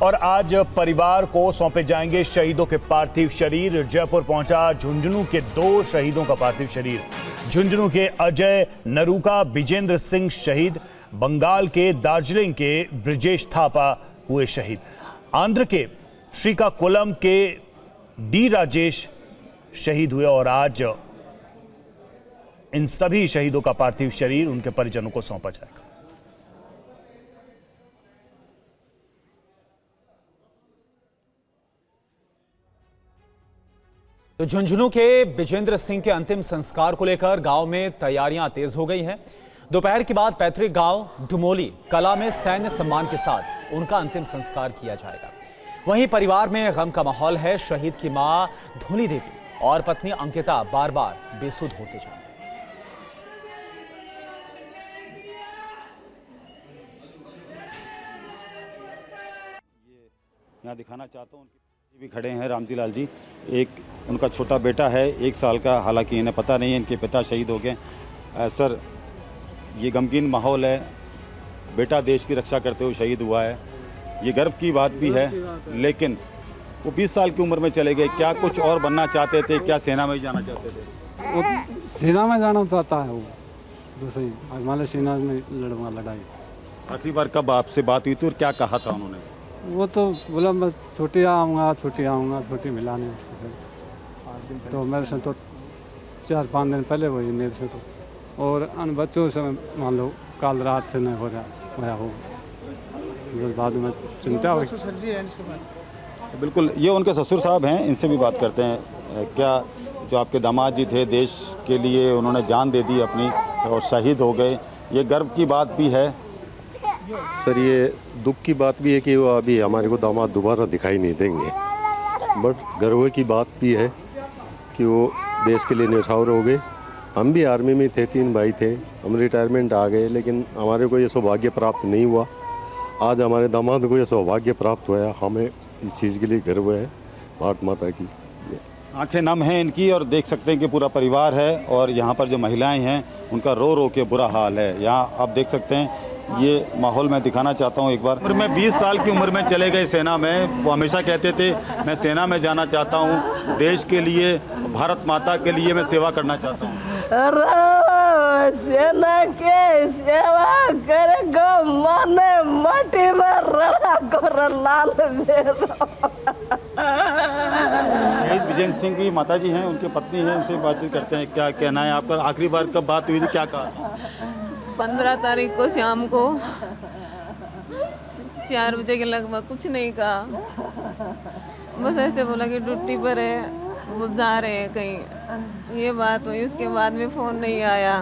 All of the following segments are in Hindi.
और आज परिवार को सौंपे जाएंगे शहीदों के पार्थिव शरीर। जयपुर पहुंचा झुंझुनू के 2 शहीदों का पार्थिव शरीर। झुंझुनू के अजय नरूका बिजेंद्र सिंह शहीद, बंगाल के दार्जिलिंग के ब्रिजेश थापा हुए शहीद, आंध्र के श्रीकाकुलम के डी राजेश शहीद हुए और आज इन सभी शहीदों का पार्थिव शरीर उनके परिजनों को सौंपा जाएगा। तो झुंझुनू के बिजेंद्र सिंह के अंतिम संस्कार को लेकर गांव में तैयारियां तेज हो गई हैं। दोपहर के बाद पैतृक गांव डुमोली कला में सैन्य सम्मान के साथ उनका अंतिम संस्कार किया जाएगा। वहीं परिवार में गम का माहौल है। शहीद की मां धोनी देवी और पत्नी अंकिता बार बार बेसुध होते जा रहे हैं। यहाँ दिखाना चाहता हूँ, भी खड़े हैं रामजी लाल जी। एक उनका छोटा बेटा है 1 साल का, हालांकि इन्हें पता नहीं है इनके पिता शहीद हो गए। सर, ये गमगीन माहौल है, बेटा देश की रक्षा करते हुए शहीद हुआ है, ये गर्व की बात भी है। लेकिन वो 20 साल की उम्र में चले गए। क्या कुछ और बनना चाहते थे? क्या सेना में ही जाना चाहते थे? वो सेना में जाना चाहता है। वो दूसरी हिमालय सेना में लड़ूंगा लड़ाई। आखिरी बार कब आपसे बात हुई थी और क्या कहा था उन्होंने? वो तो बोला मैं छुट्टी आऊँगा, छुट्टी मिलाने। तो मेरे से तो 4-5 दिन पहले वही मेरे से तो, और अन बच्चों से मान लो कल रात से नहीं हो रहा हो, बाद में चिंता हुई। बिल्कुल, ये उनके ससुर साहब हैं, इनसे भी बात करते हैं। क्या जो आपके दामाद जी थे, देश के लिए उन्होंने जान दे दी अपनी और शहीद हो गए, ये गर्व की बात भी है। सर, ये दुख की बात भी है कि वो अभी हमारे को दामाद दोबारा दिखाई नहीं देंगे, बट गर्व की बात भी है कि वो देश के लिए न्यौछावर हो गए। हम भी आर्मी में थे, 3 भाई थे, हम रिटायरमेंट आ गए, लेकिन हमारे को ये सौभाग्य प्राप्त नहीं हुआ। आज हमारे दामाद को ये सौभाग्य प्राप्त हुआ। हमें इस चीज़ के लिए गर्व है भारत माता की। आंखें नम हैं इनकी और देख सकते हैं कि पूरा परिवार है और यहाँ पर जो महिलाएं हैं उनका रो रो के बुरा हाल है। यहाँ आप देख सकते हैं, ये माहौल मैं दिखाना चाहता हूँ एक बार। उम्र में 20 साल की उम्र में चले गए सेना में। वो हमेशा कहते थे मैं सेना में जाना चाहता हूँ, देश के लिए, भारत माता के लिए मैं सेवा करना चाहता हूँ। सेना के सेवा करेगा माने माटी में रड़ा कर लाल मेरा। बिजेंद्र सिंह की माताजी हैं, उनकी पत्नी हैं, इनसे बातचीत करते हैं। क्या कहना है आपका? आखिरी बार कब बात हुई थी, क्या कहा? 15 तारीख को शाम को 4 बजे के लगभग। कुछ नहीं कहा, बस ऐसे बोला कि ड्यूटी पर है, वो जा रहे हैं कहीं, ये बात हुई। उसके बाद में फ़ोन नहीं आया।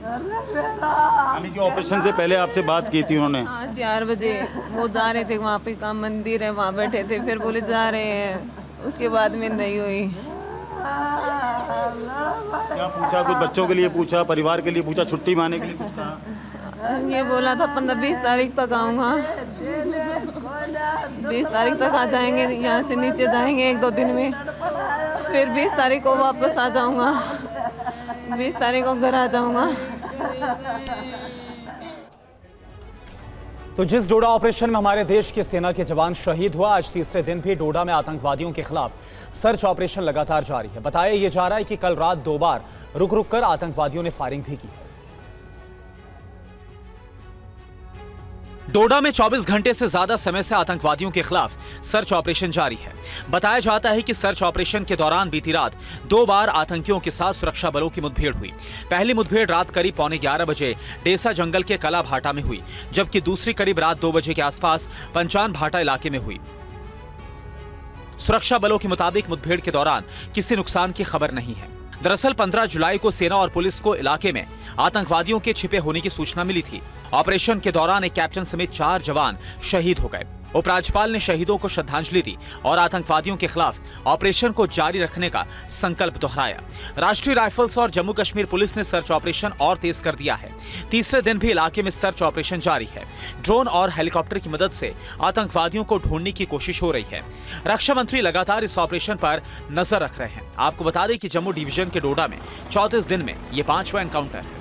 यानी कि ऑपरेशन से पहले आपसे बात की थी उन्होंने? हाँ, 4 बजे वो जा रहे थे, वहाँ पे का मंदिर है, वहाँ बैठे थे, फिर बोले जा रहे हैं। उसके बाद में नहीं हुई। क्या पूछा? कुछ बच्चों के लिए पूछा, परिवार के लिए पूछा, छुट्टी मारने के लिए कुछ कहा? ये बोला था 15-20 तारीख तक आऊँगा, 20 तारीख तक आ जाएंगे, यहाँ से नीचे जाएंगे 1-2 दिन में, फिर 20 तारीख को वापस आ जाऊँगा, 20 तारीख को घर आ जाऊँगा। तो जिस डोडा ऑपरेशन में हमारे देश के सेना के जवान शहीद हुआ, आज तीसरे दिन भी डोडा में आतंकवादियों के खिलाफ सर्च ऑपरेशन लगातार जारी है। बताया यह जा रहा है कि कल रात 2 बार रुक रुक कर आतंकवादियों ने फायरिंग भी की है। डोडा में 24 घंटे से ज्यादा समय से आतंकवादियों के खिलाफ सर्च ऑपरेशन जारी है। बताया जाता है कि सर्च ऑपरेशन के दौरान बीती रात 2 बार आतंकियों के साथ सुरक्षा बलों की मुठभेड़ हुई। पहली मुठभेड़ रात करीब 11:15 बजे डेसा जंगल के कला भाटा में हुई, जबकि दूसरी करीब रात 2 बजे के आसपास पंचान भाटा इलाके में हुई। सुरक्षा बलों के मुताबिक मुठभेड़ के दौरान किसी नुकसान की खबर नहीं है। दरअसल 15 जुलाई को सेना और पुलिस को इलाके में आतंकवादियों के छिपे होने की सूचना मिली थी। ऑपरेशन के दौरान एक कैप्टन समेत 4 जवान शहीद हो गए। उपराज्यपाल ने शहीदों को श्रद्धांजलि दी और आतंकवादियों के खिलाफ ऑपरेशन को जारी रखने का संकल्प दोहराया। राष्ट्रीय राइफल्स और जम्मू कश्मीर पुलिस ने सर्च ऑपरेशन और तेज कर दिया है। तीसरे दिन भी इलाके में सर्च ऑपरेशन जारी है। ड्रोन और हेलीकॉप्टर की मदद से आतंकवादियों को ढूंढने की कोशिश हो रही है। रक्षा मंत्री लगातार इस ऑपरेशन पर नजर रख रहे हैं। आपको बता दें कि जम्मू डिवीजन के डोडा में 34 दिन में ये 5वां एनकाउंटर है।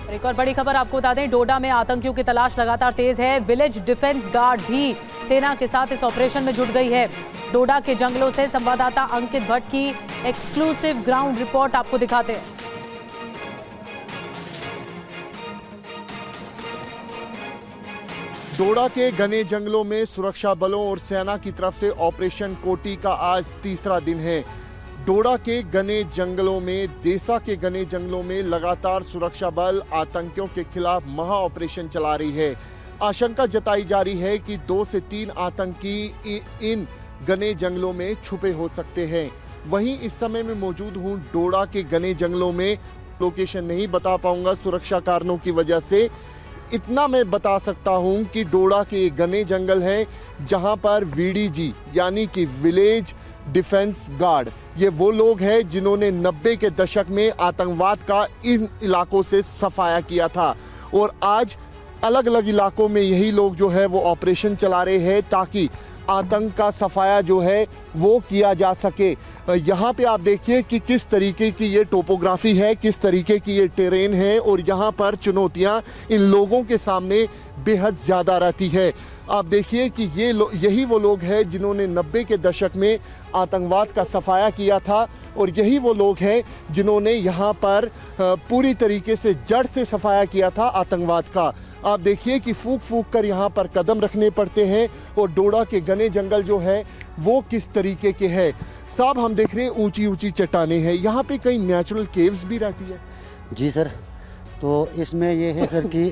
और एक और बड़ी खबर आपको बता दें, डोडा में आतंकियों की तलाश लगातार तेज है। विलेज डिफेंस गार्ड भी सेना के साथ इस ऑपरेशन में जुट गई है। डोडा के जंगलों से संवाददाता अंकित भट्ट की एक्सक्लूसिव ग्राउंड रिपोर्ट आपको दिखाते हैं। डोडा के घने जंगलों में सुरक्षा बलों और सेना की तरफ से ऑपरेशन कोटी का आज तीसरा दिन है। डोडा के घने जंगलों में, देसा के घने जंगलों में लगातार सुरक्षा बल आतंकियों के खिलाफ महा ऑपरेशन चला रही है। आशंका जताई जा रही है कि 2 से 3 आतंकी इन घने जंगलों में छुपे हो सकते हैं। वहीं इस समय मैं मौजूद हूं डोडा के घने जंगलों में। लोकेशन नहीं बता पाऊंगा सुरक्षा कारणों की वजह से। इतना मैं बता सकता हूं कि डोडा के एक घने जंगल है जहां पर वीडीजी यानी कि विलेज डिफेंस गार्ड, ये वो लोग हैं जिन्होंने 90 के दशक में आतंकवाद का इन इलाकों से सफाया किया था और आज अलग अलग इलाकों में यही लोग जो है वो ऑपरेशन चला रहे हैं ताकि आतंक का सफाया जो है वो किया जा सके। यहाँ पे आप देखिए कि किस तरीके की ये टोपोग्राफी है, किस तरीके की ये टेरेन है और यहाँ पर चुनौतियाँ इन लोगों के सामने बेहद ज़्यादा रहती है। आप देखिए कि यही वो लोग हैं जिन्होंने 90 के दशक में आतंकवाद का सफाया किया था और यही वो लोग हैं जिन्होंने यहाँ पर पूरी तरीके से जड़ से सफाया किया था आतंकवाद का। आप देखिए कि फूंक फूंक कर यहाँ पर कदम रखने पड़ते हैं और डोडा के घने जंगल जो है वो किस तरीके के है। साहब हम देख रहे हैं ऊंची ऊंची चट्टानें हैं, यहाँ पे कई नेचुरल केव्स भी रहती है। जी सर, तो इसमें ये है सर कि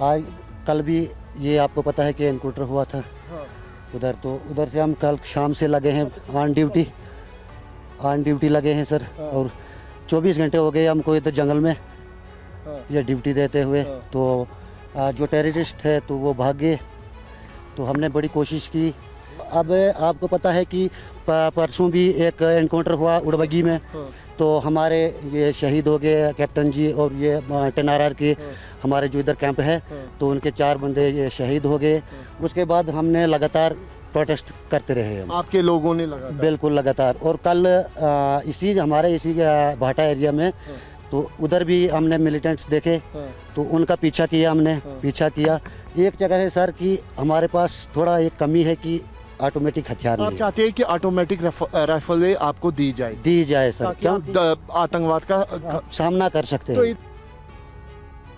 आज कल भी ये आपको पता है कि एनकाउंटर हुआ था उधर, तो उधर से हम कल शाम से लगे हैं ऑन ड्यूटी लगे हैं सर। और 24 घंटे हो गए हमको इधर जंगल में ये ड्यूटी देते हुए। तो जो टेररिस्ट थे तो वो भाग गए, तो हमने बड़ी कोशिश की। अब आपको पता है कि परसों भी एक एनकाउंटर हुआ उड़बगी में, तो हमारे ये शहीद हो गए कैप्टन जी और ये 10 के हमारे जो इधर कैंप है, तो उनके 4 बंदे ये शहीद हो गए। उसके बाद हमने लगातार प्रोटेस्ट करते रहे हम। आपके लोगों ने लगातार? बिल्कुल लगातार। और कल हमारे इसी भाटा एरिया में तो उधर भी हमने मिलिटेंट्स देखे, तो उनका पीछा किया हमने। पीछा किया एक जगह है सर कि हमारे पास थोड़ा एक कमी है कि ऑटोमेटिक हथियार आप चाहते हैं कि ऑटोमेटिक राइफलें आपको दी जाए सर, क्यों आतंकवाद का सामना कर सकते हैं।